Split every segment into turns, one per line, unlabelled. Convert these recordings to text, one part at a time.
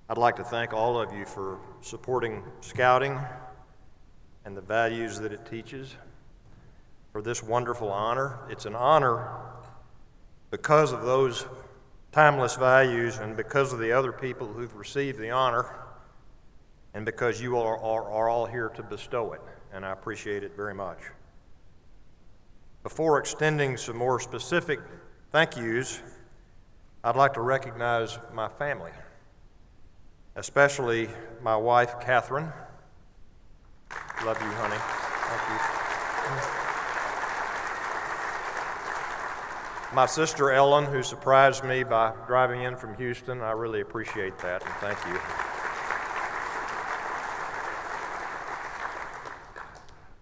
I'd like to thank all of you for supporting Scouting and the values that it teaches, for this wonderful honor. It's an honor because of those timeless values and because of the other people who've received the honor and because you are all here to bestow it, and I appreciate it very much. Before extending some more specific thank yous, I'd like to recognize my family, especially my wife, Catherine. Love you, honey. Thank you. My sister, Ellen, who surprised me by driving in from Houston. I really appreciate that, and thank you.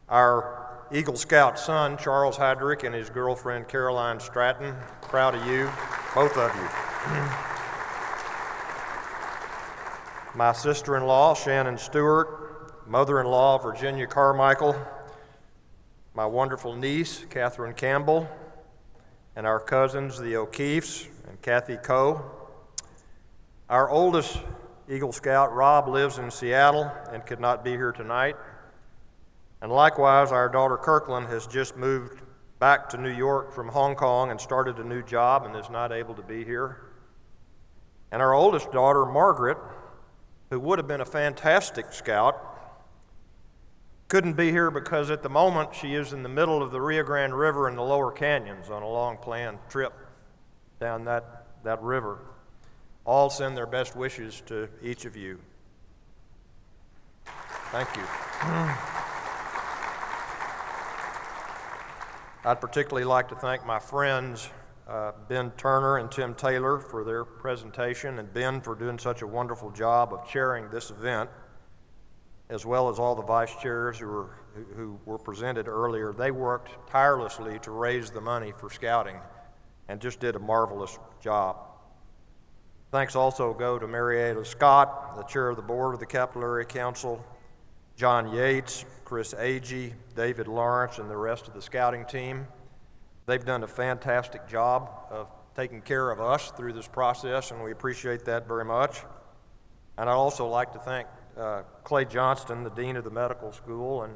Our Eagle Scout son, Charles Heidrick, and his girlfriend, Caroline Stratton. Proud of you, both of you. My sister-in-law, Shannon Stewart, mother-in-law, Virginia Carmichael, my wonderful niece, Catherine Campbell, and our cousins, the O'Keefes and Kathy Coe. Our oldest Eagle Scout, Rob, lives in Seattle and could not be here tonight. And likewise, our daughter Kirkland has just moved back to New York from Hong Kong and started a new job and is not able to be here. And our oldest daughter, Margaret, who would have been a fantastic scout, couldn't be here because at the moment she is in the middle of the Rio Grande River in the lower canyons on a long planned trip down that river. All send their best wishes to each of you. Thank you. I'd particularly like to thank my friends, Ben Turner and Tim Taylor, for their presentation, and Ben for doing such a wonderful job of chairing this event, as well as all the vice chairs who were presented earlier. They worked tirelessly to raise the money for Scouting and just did a marvelous job. Thanks also go to Mary Ada Scott, the chair of the board of the Capillary Council, John Yates, Chris Agee, David Lawrence, and the rest of the Scouting team. They've done a fantastic job of taking care of us through this process, and we appreciate that very much. And I'd also like to thank Clay Johnston, the dean of the medical school, and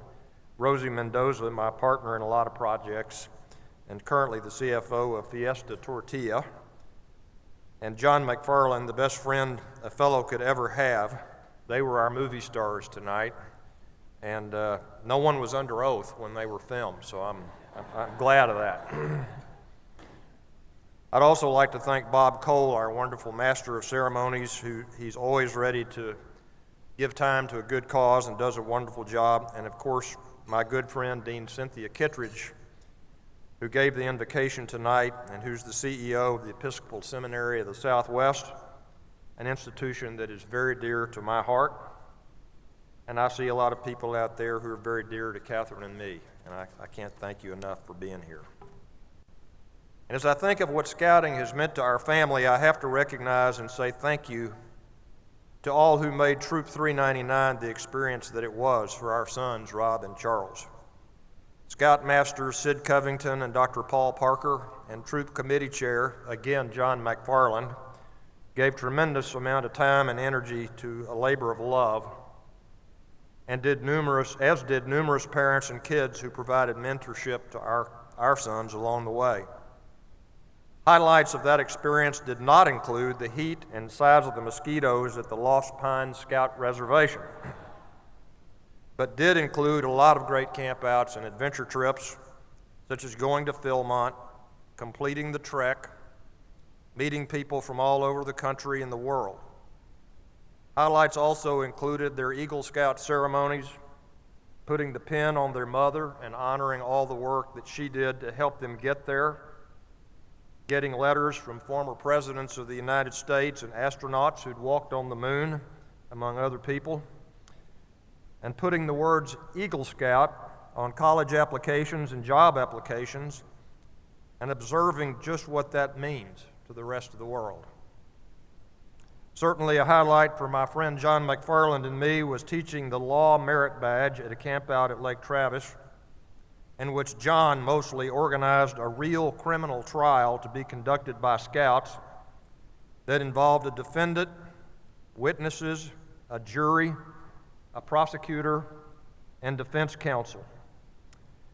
Rosie Mendoza, my partner in a lot of projects, and currently the CFO of Fiesta Tortilla, and John McFarland, the best friend a fellow could ever have. They were our movie stars tonight. And no one was under oath when they were filmed, so I'm glad of that. I'd also like to thank Bob Cole, our wonderful master of ceremonies, he's always ready to give time to a good cause and does a wonderful job. And of course, my good friend, Dean Cynthia Kittredge, who gave the invocation tonight and who's the CEO of the Episcopal Seminary of the Southwest, an institution that is very dear to my heart. And I see a lot of people out there who are very dear to Catherine and me, and I can't thank you enough for being here. And as I think of what Scouting has meant to our family, I have to recognize and say thank you to all who made Troop 399 the experience that it was for our sons, Rob and Charles. Scoutmasters Sid Covington and Dr. Paul Parker, and Troop Committee Chair, again, John McFarland, gave tremendous amount of time and energy to a labor of love, and did numerous parents and kids who provided mentorship to our sons along the way. Highlights of that experience did not include the heat and size of the mosquitoes at the Lost Pines Scout Reservation, but did include a lot of great campouts and adventure trips, such as going to Philmont, completing the trek, meeting people from all over the country and the world. Highlights also included their Eagle Scout ceremonies, putting the pin on their mother and honoring all the work that she did to help them get there, getting letters from former presidents of the United States and astronauts who'd walked on the moon, among other people, and putting the words Eagle Scout on college applications and job applications, and observing just what that means to the rest of the world. Certainly a highlight for my friend John McFarland and me was teaching the Law Merit Badge at a campout at Lake Travis, in which John mostly organized a real criminal trial to be conducted by Scouts that involved a defendant witnesses, a jury, a prosecutor, and defense counsel.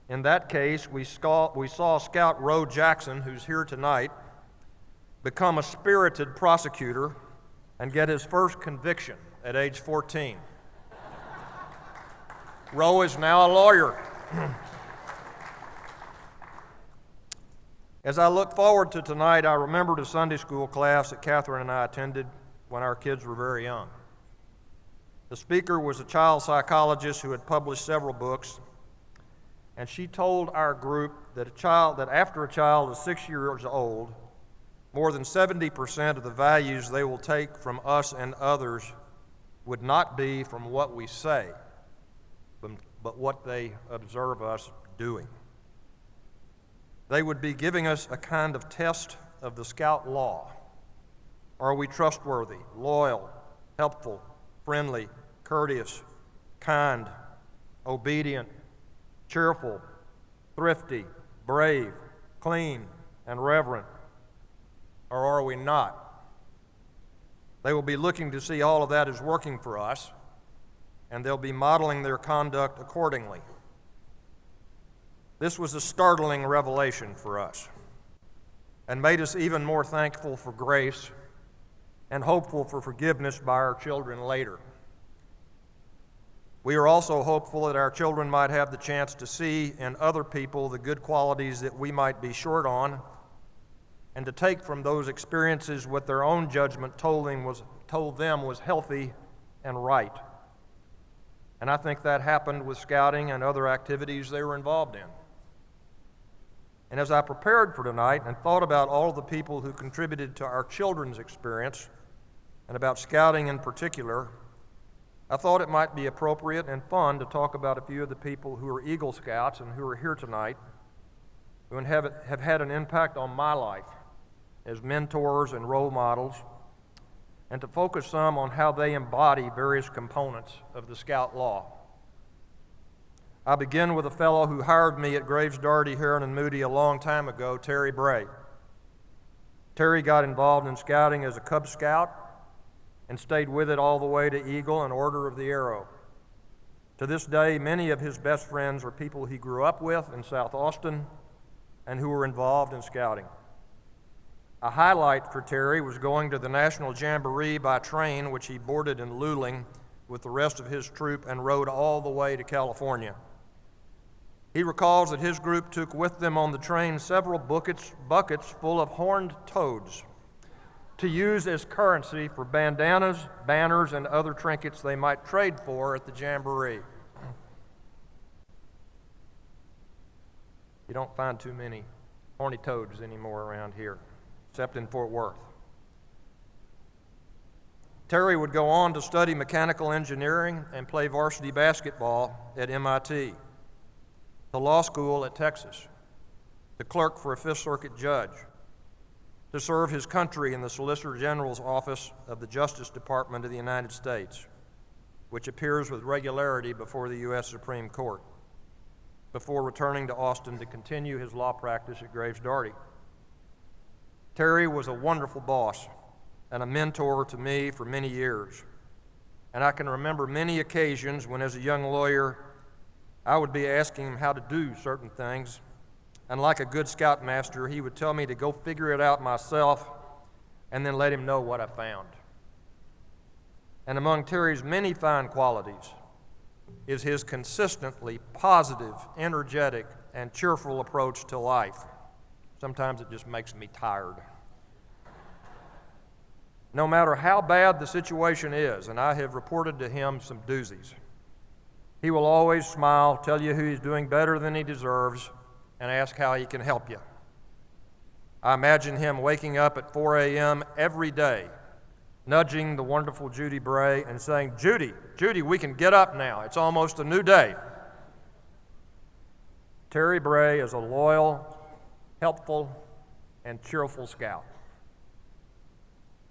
In that case, we saw Scout Roe Jackson, who's here tonight, become a spirited prosecutor and get his first conviction at age 14. Roe is now a lawyer. As I look forward to tonight, I remembered a Sunday school class that Catherine and I attended when our kids were very young. The speaker was a child psychologist who had published several books, and she told our group that after a child is 6 years old, more than 70% of the values they will take from us and others would not be from what we say, but what they observe us doing. They would be giving us a kind of test of the Scout law. Are we trustworthy, loyal, helpful, friendly, courteous, kind, obedient, cheerful, thrifty, brave, clean, and reverent? Or are we not? They will be looking to see all of that is working for us, and they'll be modeling their conduct accordingly. This was a startling revelation for us and made us even more thankful for grace and hopeful for forgiveness by our children later. We are also hopeful that our children might have the chance to see in other people the good qualities that we might be short on, and to take from those experiences what their own judgment told them was healthy and right. And I think that happened with scouting and other activities they were involved in. And as I prepared for tonight and thought about all of the people who contributed to our children's experience, and about scouting in particular, I thought it might be appropriate and fun to talk about a few of the people who are Eagle Scouts and who are here tonight, who have had an impact on my life as mentors and role models, and to focus some on how they embody various components of the Scout law. I begin with a fellow who hired me at Graves, Daugherty, Heron, and Moody a long time ago, Terry Bray. Terry got involved in scouting as a Cub Scout and stayed with it all the way to Eagle and Order of the Arrow. To this day, many of his best friends are people he grew up with in South Austin and who were involved in scouting. A highlight for Terry was going to the National Jamboree by train, which he boarded in Luling with the rest of his troop and rode all the way to California. He recalls that his group took with them on the train several buckets full of horned toads to use as currency for bandanas, banners, and other trinkets they might trade for at the Jamboree. You don't find too many horny toads anymore around here, except in Fort Worth. Terry would go on to study mechanical engineering and play varsity basketball at MIT, to law school at Texas, to clerk for a Fifth Circuit judge, to serve his country in the Solicitor General's office of the Justice Department of the United States, which appears with regularity before the U.S. Supreme Court, before returning to Austin to continue his law practice at Graves Daugherty. Terry was a wonderful boss and a mentor to me for many years, and I can remember many occasions when, as a young lawyer, I would be asking him how to do certain things, and like a good scoutmaster, he would tell me to go figure it out myself and then let him know what I found. And among Terry's many fine qualities is his consistently positive, energetic, and cheerful approach to life. Sometimes it just makes me tired. No matter how bad the situation is, and I have reported to him some doozies, he will always smile, tell you who he's doing better than he deserves, and ask how he can help you. I imagine him waking up at 4 a.m. every day, nudging the wonderful Judy Bray and saying, Judy, we can get up now. It's almost a new day. Terry Bray is a loyal, helpful, and cheerful scout.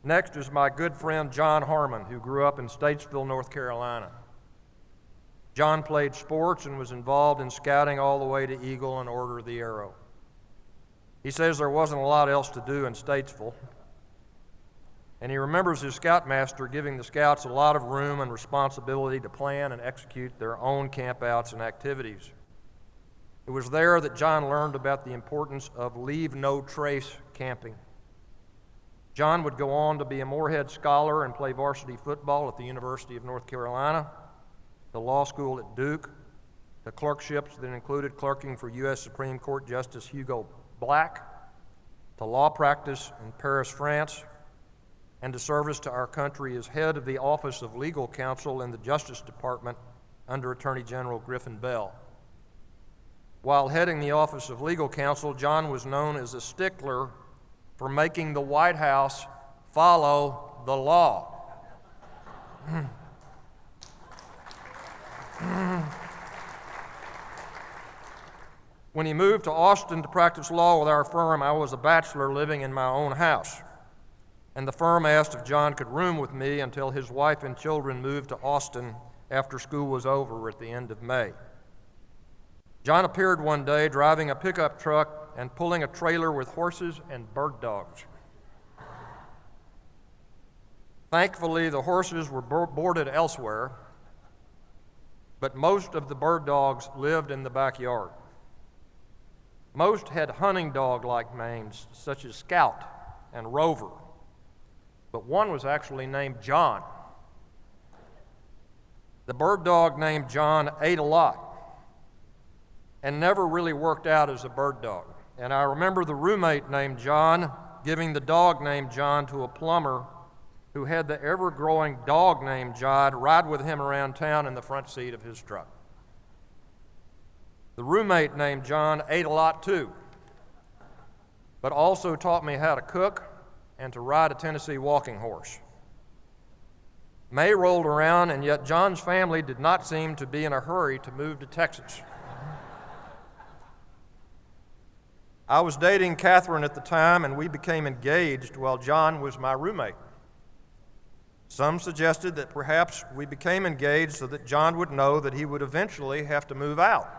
Next is my good friend John Harmon, who grew up in Statesville, North Carolina. John played sports and was involved in scouting all the way to Eagle and Order of the Arrow. He says there wasn't a lot else to do in Statesville. And he remembers his scoutmaster giving the scouts a lot of room and responsibility to plan and execute their own campouts and activities. It was there that John learned about the importance of leave no trace camping. John would go on to be a Moorhead scholar and play varsity football at the University of North Carolina, to law school at Duke, to clerkships that included clerking for U.S. Supreme Court Justice Hugo Black, to law practice in Paris, France, and to service to our country as head of the Office of Legal Counsel in the Justice Department under Attorney General Griffin Bell. While heading the Office of Legal Counsel, John was known as a stickler for making the White House follow the law. When he moved to Austin to practice law with our firm, I was a bachelor living in my own house, and the firm asked if John could room with me until his wife and children moved to Austin after school was over at the end of May. John appeared one day driving a pickup truck and pulling a trailer with horses and bird dogs. Thankfully, the horses were boarded elsewhere, but most of the bird dogs lived in the backyard. Most had hunting dog-like names, such as Scout and Rover, but one was actually named John. The bird dog named John ate a lot and never really worked out as a bird dog. And I remember the roommate named John giving the dog named John to a plumber who had the ever-growing dog named John ride with him around town in the front seat of his truck. The roommate named John ate a lot too, but also taught me how to cook and to ride a Tennessee walking horse. May rolled around, and yet John's family did not seem to be in a hurry to move to Texas. I was dating Catherine at the time, and we became engaged while John was my roommate. Some suggested that perhaps we became engaged so that John would know that he would eventually have to move out.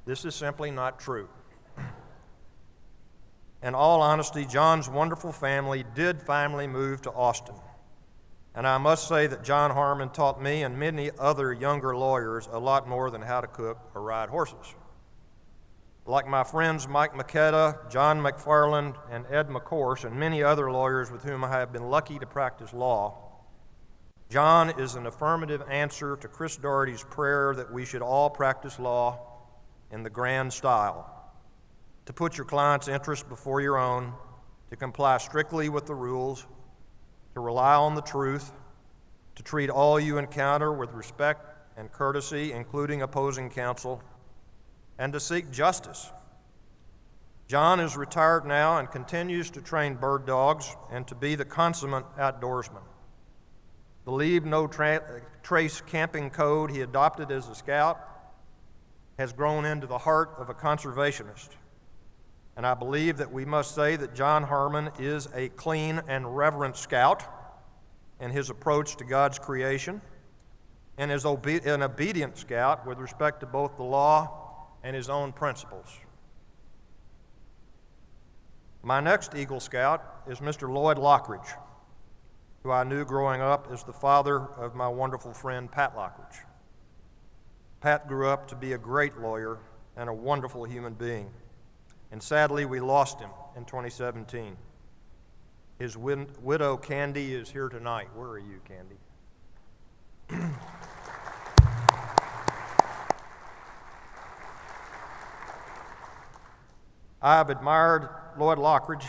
This is simply not true. In all honesty, John's wonderful family did finally move to Austin. And I must say that John Harmon taught me and many other younger lawyers a lot more than how to cook or ride horses. Like my friends Mike McKetta, John McFarland, and Ed McCourse, and many other lawyers with whom I have been lucky to practice law, John is an affirmative answer to Chris Doherty's prayer that we should all practice law in the grand style, to put your client's interests before your own, to comply strictly with the rules, to rely on the truth, to treat all you encounter with respect and courtesy, including opposing counsel, and to seek justice. John is retired now and continues to train bird dogs and to be the consummate outdoorsman. The Leave No Trace camping code he adopted as a scout has grown into the heart of a conservationist. And I believe that we must say that John Harmon is a clean and reverent scout in his approach to God's creation, and is an obedient scout with respect to both the law and his own principles. My next Eagle Scout is Mr. Lloyd Lockridge, who I knew growing up as the father of my wonderful friend Pat Lockridge. Pat grew up to be a great lawyer and a wonderful human being, and sadly we lost him in 2017. His widow Candy is here tonight. Where are you, Candy? I have admired Lloyd Lockridge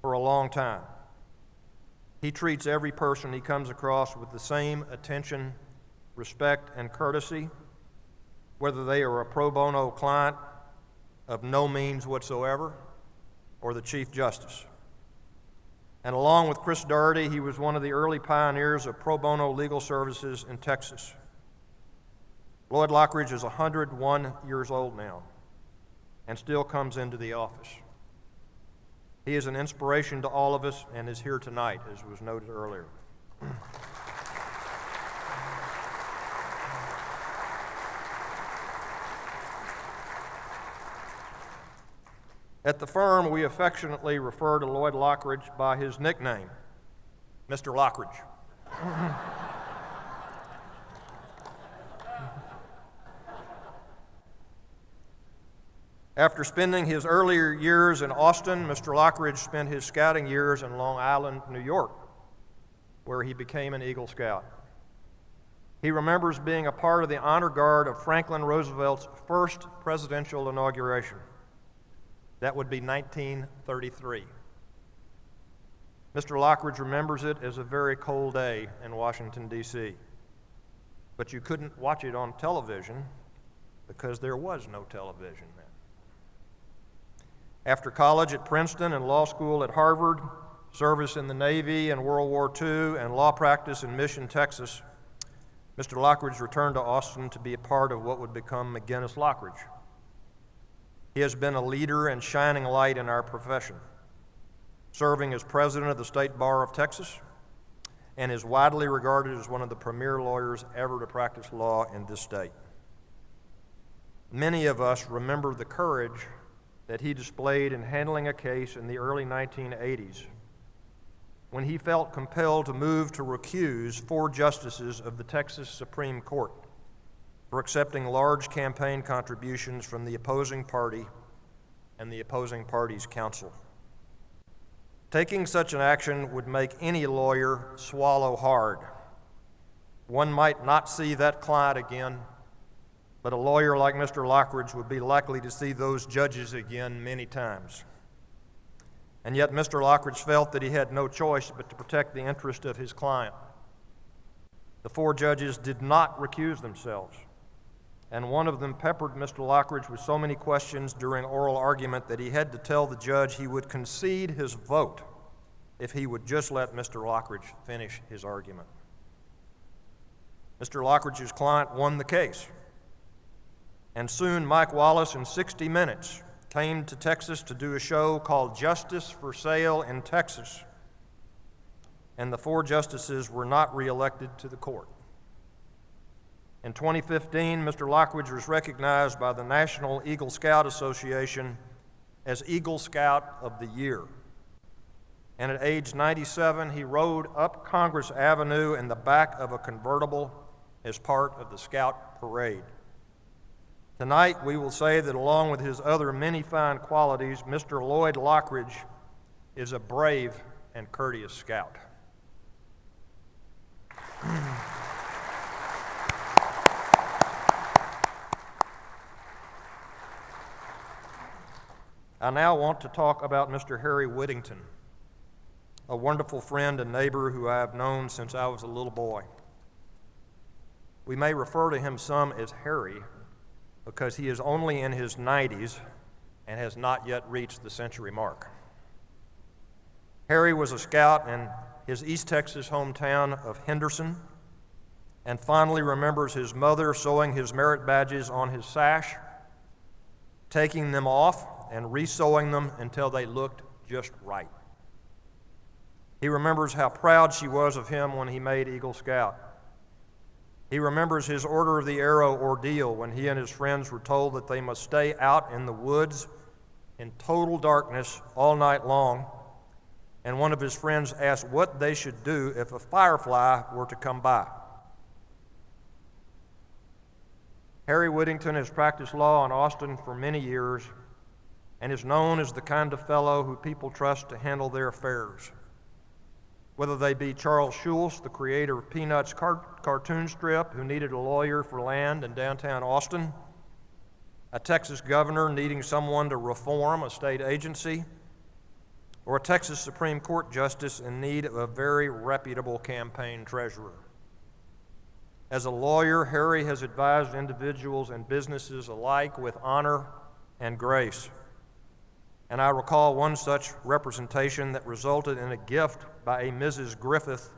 for a long time. He treats every person he comes across with the same attention, respect, and courtesy, whether they are a pro bono client of no means whatsoever or the Chief Justice. And along with Chris Doherty, he was one of the early pioneers of pro bono legal services in Texas. Lloyd Lockridge is 101 years old now and still comes into the office. He is an inspiration to all of us and is here tonight, as was noted earlier. At the firm, we affectionately refer to Lloyd Lockridge by his nickname, Mr. Lochridge. After spending his earlier years in Austin, Mr. Lockridge spent his scouting years in Long Island, New York, where he became an Eagle Scout. He remembers being a part of the honor guard of Franklin Roosevelt's first presidential inauguration. That would be 1933. Mr. Lockridge remembers it as a very cold day in Washington, D.C., but you couldn't watch it on television because there was no television then. After college at Princeton and law school at Harvard, service in the Navy in World War II, and law practice in Mission, Texas, Mr. Lockridge returned to Austin to be a part of what would become McGinnis Lochridge. He has been a leader and shining light in our profession, serving as president of the State Bar of Texas, and is widely regarded as one of the premier lawyers ever to practice law in this state. Many of us remember the courage that he displayed in handling a case in the early 1980s when he felt compelled to move to recuse 4 justices of the Texas Supreme Court for accepting large campaign contributions from the opposing party and the opposing party's counsel. Taking such an action would make any lawyer swallow hard. One might not see that client again, but a lawyer like Mr. Lockridge would be likely to see those judges again many times. And yet Mr. Lockridge felt that he had no choice but to protect the interest of his client. The 4 judges did not recuse themselves, and one of them peppered Mr. Lockridge with so many questions during oral argument that he had to tell the judge he would concede his vote if he would just let Mr. Lockridge finish his argument. Mr. Lockridge's client won the case, and soon Mike Wallace in 60 Minutes came to Texas to do a show called Justice for Sale in Texas, and the 4 justices were not reelected to the court. In 2015, Mr. Lockridge was recognized by the National Eagle Scout Association as Eagle Scout of the Year. And at age 97, he rode up Congress Avenue in the back of a convertible as part of the Scout Parade. Tonight, we will say that along with his other many fine qualities, Mr. Lloyd Lockridge is a brave and courteous scout. I now want to talk about Mr. Harry Whittington, a wonderful friend and neighbor who I have known since I was a little boy. We may refer to him some as Harry because he is only in his 90s and has not yet reached the century mark. Harry was a scout in his East Texas hometown of Henderson and fondly remembers his mother sewing his merit badges on his sash, taking them off and re-sewing them until they looked just right. He remembers how proud she was of him when he made Eagle Scout. He remembers his Order of the Arrow ordeal when he and his friends were told that they must stay out in the woods in total darkness all night long, and one of his friends asked what they should do if a firefly were to come by. Harry Whittington has practiced law in Austin for many years and is known as the kind of fellow who people trust to handle their affairs. Whether they be Charles Schulz, the creator of Peanuts cartoon strip, who needed a lawyer for land in downtown Austin, a Texas governor needing someone to reform a state agency, or a Texas Supreme Court justice in need of a very reputable campaign treasurer. As a lawyer, Harry has advised individuals and businesses alike with honor and grace. And I recall one such representation that resulted in a gift by a Mrs. Griffith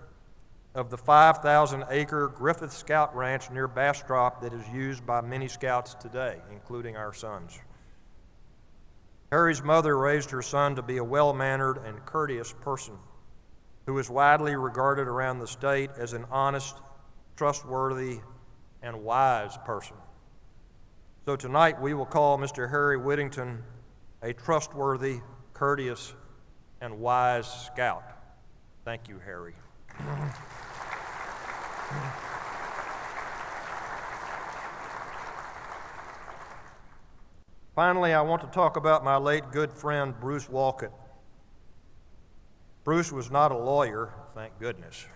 of the 5,000-acre Griffith Scout Ranch near Bastrop that is used by many scouts today, including our sons. Harry's mother raised her son to be a well-mannered and courteous person who is widely regarded around the state as an honest, trustworthy, and wise person. So tonight we will call Mr. Harry Whittington a trustworthy, courteous, and wise scout. Thank you, Harry. Finally, I want to talk about my late good friend, Bruce Wolcott. Bruce was not a lawyer, thank goodness,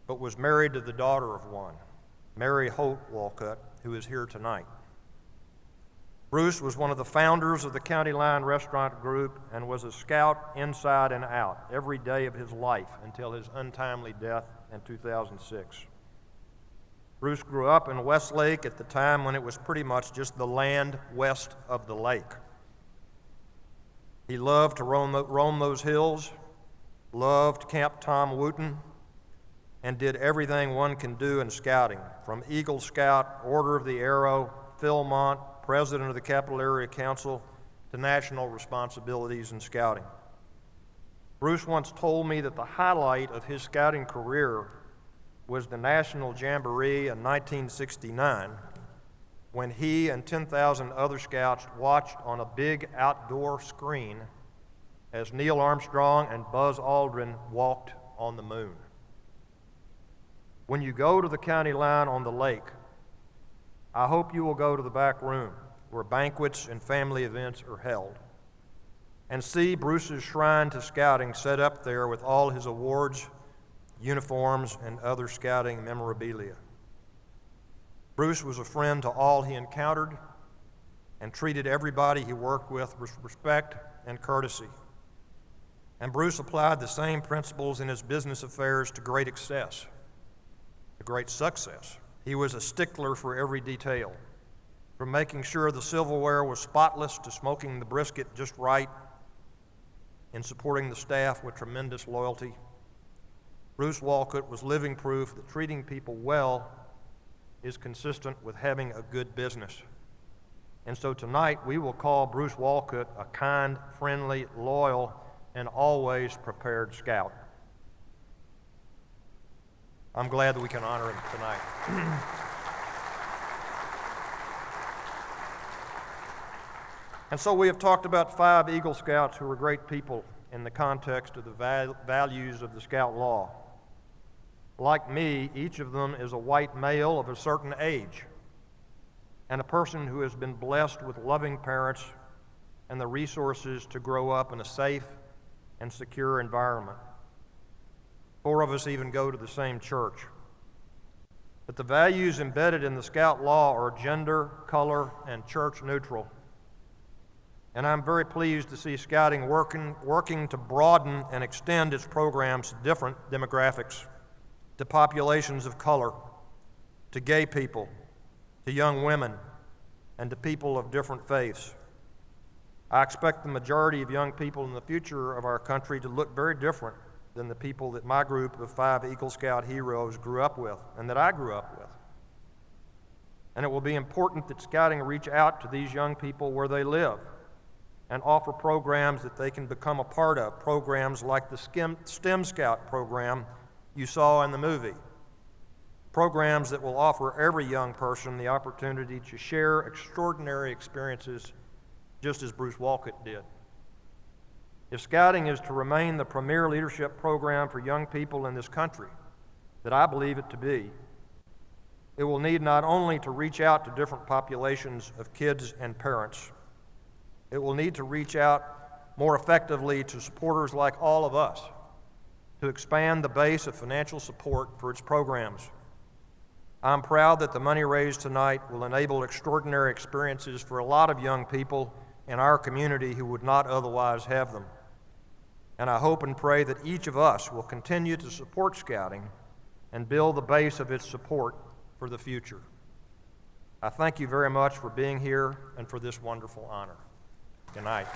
but was married to the daughter of one, Mary Holt Wolcott, who is here tonight. Bruce was one of the founders of the County Line Restaurant Group and was a scout inside and out every day of his life until his untimely death in 2006. Bruce grew up in Westlake at the time when it was pretty much just the land west of the lake. He loved to roam those hills, loved Camp Tom Wooten, and did everything one can do in scouting, from Eagle Scout, Order of the Arrow, Philmont, President of the Capital Area Council, to national responsibilities in scouting. Bruce once told me that the highlight of his scouting career was the National Jamboree in 1969, when he and 10,000 other scouts watched on a big outdoor screen as Neil Armstrong and Buzz Aldrin walked on the moon. When you go to the county line on the lake, I hope you will go to the back room where banquets and family events are held and see Bruce's shrine to scouting set up there with all his awards, uniforms, and other scouting memorabilia. Bruce was a friend to all he encountered and treated everybody he worked with respect and courtesy. And Bruce applied the same principles in his business affairs to great success. He was a stickler for every detail, from making sure the silverware was spotless to smoking the brisket just right, and supporting the staff with tremendous loyalty. Bruce Wolcott was living proof that treating people well is consistent with having a good business. And so tonight we will call Bruce Wolcott a kind, friendly, loyal, and always prepared scout. I'm glad that we can honor him tonight. And so we have talked about 5 Eagle Scouts who were great people in the context of the values of the Scout Law. Like me, each of them is a white male of a certain age and a person who has been blessed with loving parents and the resources to grow up in a safe and secure environment. 4 of us even go to the same church. But the values embedded in the Scout Law are gender, color, and church neutral. And I'm very pleased to see Scouting working to broaden and extend its programs to different demographics, to populations of color, to gay people, to young women, and to people of different faiths. I expect the majority of young people in the future of our country to look very different than the people that my group of 5 Eagle Scout heroes grew up with and that I grew up with. And it will be important that Scouting reach out to these young people where they live and offer programs that they can become a part of, programs like the STEM Scout program you saw in the movie, programs that will offer every young person the opportunity to share extraordinary experiences just as Bruce Wolcott did. If Scouting is to remain the premier leadership program for young people in this country, that I believe it to be, it will need not only to reach out to different populations of kids and parents, it will need to reach out more effectively to supporters like all of us to expand the base of financial support for its programs. I'm proud that the money raised tonight will enable extraordinary experiences for a lot of young people in our community who would not otherwise have them. And I hope and pray that each of us will continue to support Scouting and build the base of its support for the future. I thank you very much for being here and for this wonderful honor. Good night.